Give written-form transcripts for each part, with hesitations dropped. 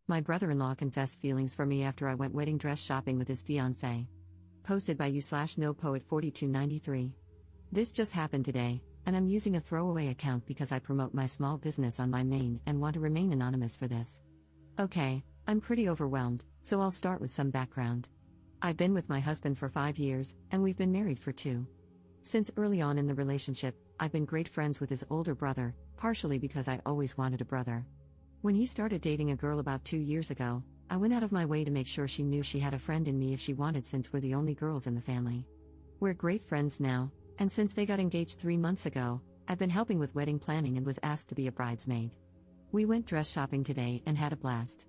My brother-in-law confessed feelings for me after I went wedding dress shopping with his fiancée. Posted by you/NoPoet4293. This just happened today, and I'm using a throwaway account because I promote my small business on my main and want to remain anonymous for this. Okay, I'm pretty overwhelmed, so I'll start with some background. I've been with my husband for 5 years, and we've been married for 2. Since early on in the relationship, I've been great friends with his older brother, partially because I always wanted a brother. When he started dating a girl about 2 years ago, I went out of my way to make sure she knew she had a friend in me if she wanted, since we're the only girls in the family. We're great friends now, and since they got engaged 3 months ago, I've been helping with wedding planning and was asked to be a bridesmaid. We went dress shopping today and had a blast.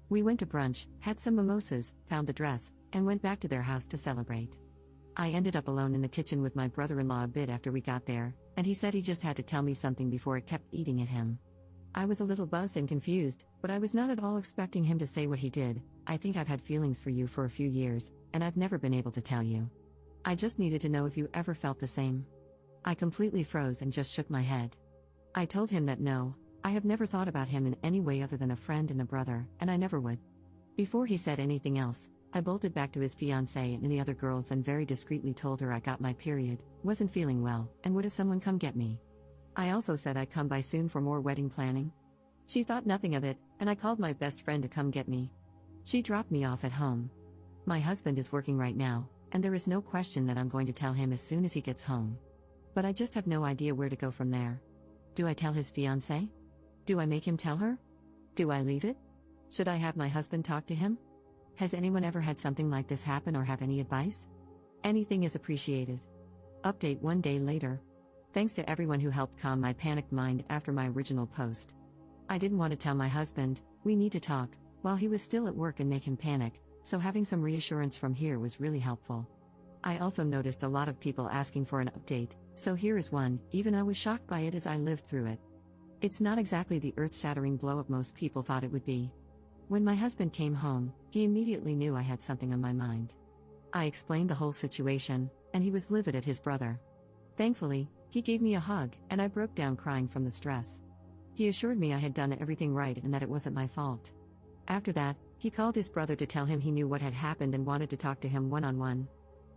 We went to brunch, had some mimosas, found the dress, and went back to their house to celebrate. I ended up alone in the kitchen with my brother-in-law a bit after we got there, and he said he just had to tell me something before it kept eating at him. I was a little buzzed and confused, but I was not at all expecting him to say what he did. I think I've had feelings for you for a few years, and I've never been able to tell you. I just needed to know if you ever felt the same. I completely froze and just shook my head. I told him that no, I have never thought about him in any way other than a friend and a brother, and I never would. Before he said anything else, I bolted back to his fiancée and the other girls and very discreetly told her I got my period, wasn't feeling well, and would have someone come get me. I also said I'd come by soon for more wedding planning. She thought nothing of it, and I called my best friend to come get me. She dropped me off at home. My husband is working right now, and there is no question that I'm going to tell him as soon as he gets home. But I just have no idea where to go from there. Do I tell his fiancée? Do I make him tell her? Do I leave it? Should I have my husband talk to him? Has anyone ever had something like this happen or have any advice? Anything is appreciated. Update 1 day later. Thanks to everyone who helped calm my panicked mind after my original post. I didn't want to tell my husband, we need to talk, while he was still at work and make him panic, so having some reassurance from here was really helpful. I also noticed a lot of people asking for an update, so here is one, even I was shocked by it as I lived through it. It's not exactly the earth-shattering blow-up most people thought it would be. When my husband came home, he immediately knew I had something on my mind. I explained the whole situation, and he was livid at his brother. Thankfully, he gave me a hug, and I broke down crying from the stress. He assured me I had done everything right and that it wasn't my fault. After that, he called his brother to tell him he knew what had happened and wanted to talk to him one-on-one.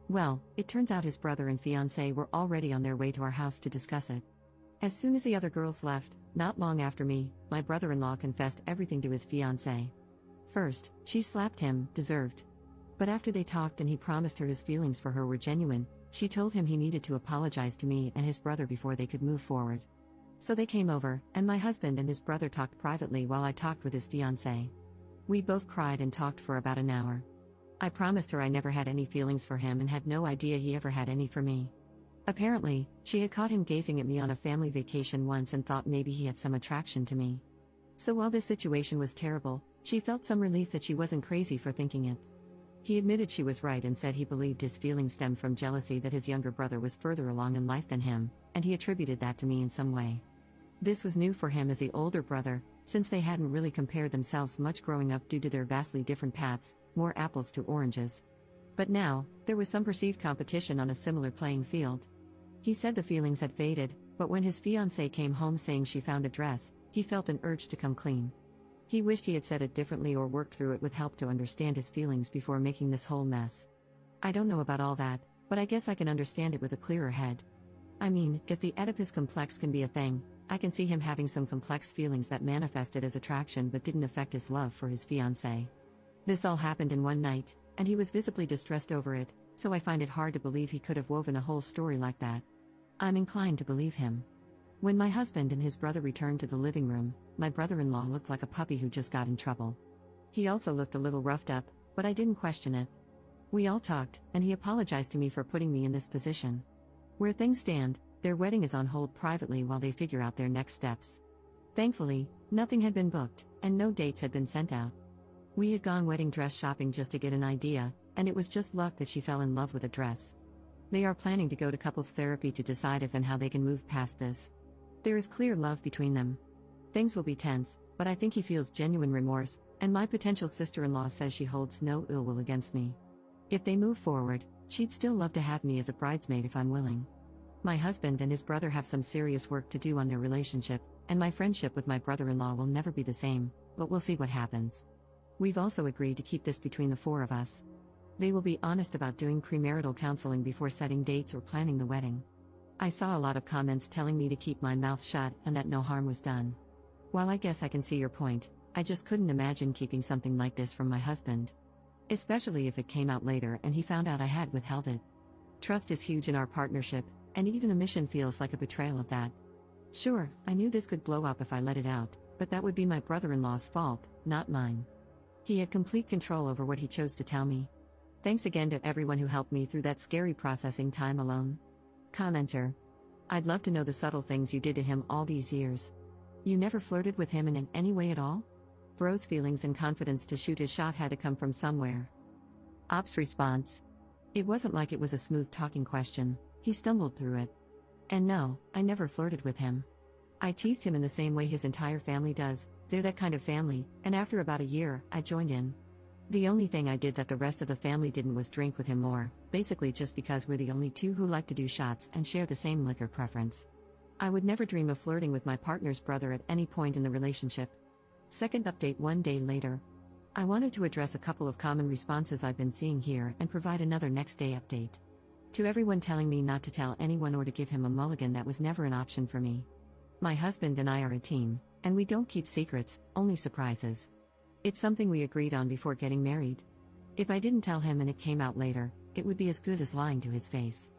Well, it turns out his brother and fiancée were already on their way to our house to discuss it. As soon as the other girls left, not long after me, my brother-in-law confessed everything to his fiancée. First, she slapped him, deserved. But after they talked and he promised her his feelings for her were genuine, she told him he needed to apologize to me and his brother before they could move forward. So they came over, and my husband and his brother talked privately while I talked with his fiancée. We both cried and talked for about an hour. I promised her I never had any feelings for him and had no idea he ever had any for me. Apparently, she had caught him gazing at me on a family vacation once and thought maybe he had some attraction to me. So while this situation was terrible, she felt some relief that she wasn't crazy for thinking it. He admitted she was right and said he believed his feelings stemmed from jealousy that his younger brother was further along in life than him, and he attributed that to me in some way. This was new for him as the older brother, since they hadn't really compared themselves much growing up due to their vastly different paths, more apples to oranges. But now, there was some perceived competition on a similar playing field. He said the feelings had faded, but when his fiancée came home saying she found a dress, he felt an urge to come clean. He wished he had said it differently or worked through it with help to understand his feelings before making this whole mess. I don't know about all that, but I guess I can understand it with a clearer head. I mean, if the Oedipus complex can be a thing, I can see him having some complex feelings that manifested as attraction but didn't affect his love for his fiancée. This all happened in one night, and he was visibly distressed over it, so I find it hard to believe he could have woven a whole story like that. I'm inclined to believe him. When my husband and his brother returned to the living room, my brother-in-law looked like a puppy who just got in trouble. He also looked a little roughed up, but I didn't question it. We all talked, and he apologized to me for putting me in this position. Where things stand, their wedding is on hold privately while they figure out their next steps. Thankfully, nothing had been booked, and no dates had been sent out. We had gone wedding dress shopping just to get an idea, and it was just luck that she fell in love with a dress. They are planning to go to couples therapy to decide if and how they can move past this. There is clear love between them. Things will be tense, but I think he feels genuine remorse, and my potential sister-in-law says she holds no ill will against me. If they move forward, she'd still love to have me as a bridesmaid if I'm willing. My husband and his brother have some serious work to do on their relationship, and my friendship with my brother-in-law will never be the same, but we'll see what happens. We've also agreed to keep this between the four of us. They will be honest about doing premarital counseling before setting dates or planning the wedding. I saw a lot of comments telling me to keep my mouth shut and that no harm was done. While I guess I can see your point, I just couldn't imagine keeping something like this from my husband. Especially if it came out later and he found out I had withheld it. Trust is huge in our partnership, and even omission feels like a betrayal of that. Sure, I knew this could blow up if I let it out, but that would be my brother-in-law's fault, not mine. He had complete control over what he chose to tell me. Thanks again to everyone who helped me through that scary processing time alone. Commenter. I'd love to know the subtle things you did to him all these years. You never flirted with him in any way at all? Bro's feelings and confidence to shoot his shot had to come from somewhere. Op's response. It wasn't like it was a smooth talking question, he stumbled through it. And no, I never flirted with him. I teased him in the same way his entire family does, they're that kind of family, and after about a year, I joined in. The only thing I did that the rest of the family didn't was drink with him more, basically just because we're the only two who like to do shots and share the same liquor preference. I would never dream of flirting with my partner's brother at any point in the relationship. Second update 1 day later. I wanted to address a couple of common responses I've been seeing here and provide another next day update. To everyone telling me not to tell anyone or to give him a mulligan, that was never an option for me. My husband and I are a team, and we don't keep secrets, only surprises. It's something we agreed on before getting married. If I didn't tell him and it came out later, it would be as good as lying to his face.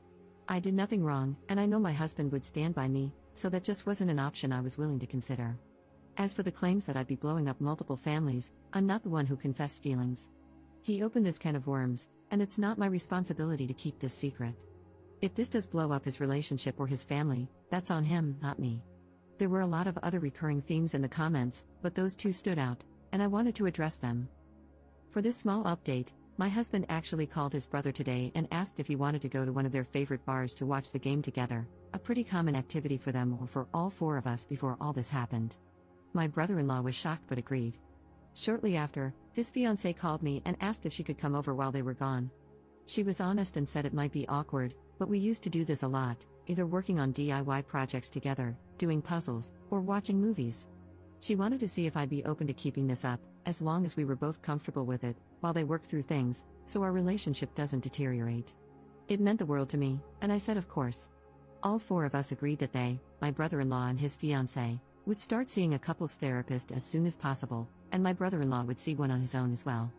I did nothing wrong, and I know my husband would stand by me, so that just wasn't an option I was willing to consider. As for the claims that I'd be blowing up multiple families, I'm not the one who confessed feelings. He opened this can of worms, and it's not my responsibility to keep this secret. If this does blow up his relationship or his family, that's on him, not me. There were a lot of other recurring themes in the comments, but those two stood out, and I wanted to address them. For this small update, my husband actually called his brother today and asked if he wanted to go to one of their favorite bars to watch the game together, a pretty common activity for them or for all four of us before all this happened. My brother-in-law was shocked but agreed. Shortly after, his fiancée called me and asked if she could come over while they were gone. She was honest and said it might be awkward, but we used to do this a lot, either working on DIY projects together, doing puzzles, or watching movies. She wanted to see if I'd be open to keeping this up, as long as we were both comfortable with it, while they worked through things, so our relationship doesn't deteriorate. It meant the world to me, and I said of course. All four of us agreed that they, my brother-in-law and his fiancée, would start seeing a couples therapist as soon as possible, and my brother-in-law would see one on his own as well.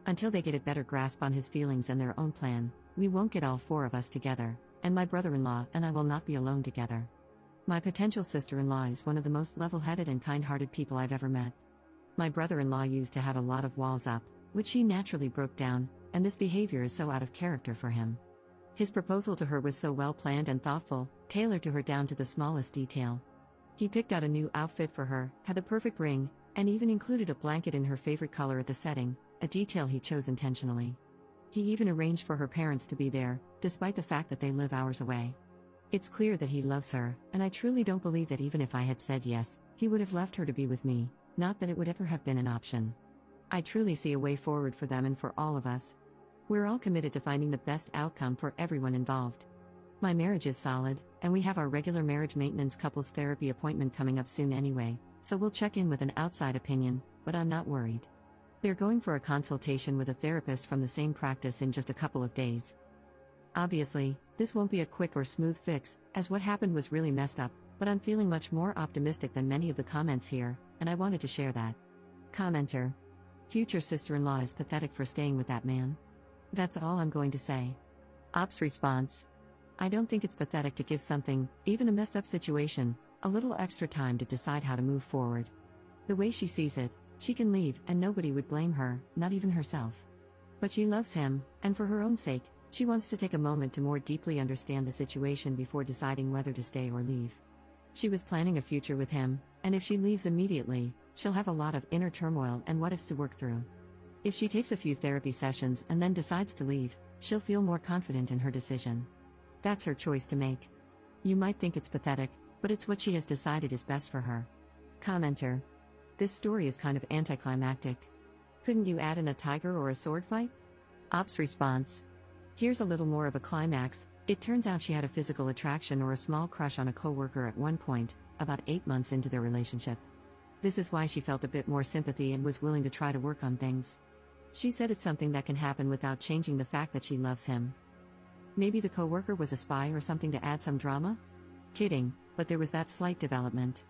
Until they get a better grasp on his feelings and their own plan, we won't get all four of us together, and my brother-in-law and I will not be alone together. My potential sister-in-law is one of the most level-headed and kind-hearted people I've ever met. My brother-in-law used to have a lot of walls up, which he naturally broke down, and this behavior is so out of character for him. His proposal to her was so well-planned and thoughtful, tailored to her down to the smallest detail. He picked out a new outfit for her, had the perfect ring, and even included a blanket in her favorite color at the setting, a detail he chose intentionally. He even arranged for her parents to be there, despite the fact that they live hours away. It's clear that he loves her, and I truly don't believe that even if I had said yes, he would have left her to be with me, not that it would ever have been an option. I truly see a way forward for them and for all of us. We're all committed to finding the best outcome for everyone involved. My marriage is solid, and we have our regular marriage maintenance couples therapy appointment coming up soon anyway, so we'll check in with an outside opinion, but I'm not worried. They're going for a consultation with a therapist from the same practice in just a couple of days. Obviously, this won't be a quick or smooth fix, as what happened was really messed up, but I'm feeling much more optimistic than many of the comments here, and I wanted to share that. Commenter. Future sister-in-law is pathetic for staying with that man. That's all I'm going to say. Op's response. I don't think it's pathetic to give something, even a messed up situation, a little extra time to decide how to move forward. The way she sees it, she can leave and nobody would blame her, not even herself. But she loves him, and for her own sake, she wants to take a moment to more deeply understand the situation before deciding whether to stay or leave. She was planning a future with him, and if she leaves immediately, she'll have a lot of inner turmoil and what-ifs to work through. If she takes a few therapy sessions and then decides to leave, she'll feel more confident in her decision. That's her choice to make. You might think it's pathetic, but it's what she has decided is best for her. Commenter. This story is kind of anticlimactic. Couldn't you add in a tiger or a sword fight? Op's response. Here's a little more of a climax. It turns out she had a physical attraction or a small crush on a coworker at one point, about 8 months into their relationship. This is why she felt a bit more sympathy and was willing to try to work on things. She said it's something that can happen without changing the fact that she loves him. Maybe the coworker was a spy or something to add some drama? Kidding, but there was that slight development.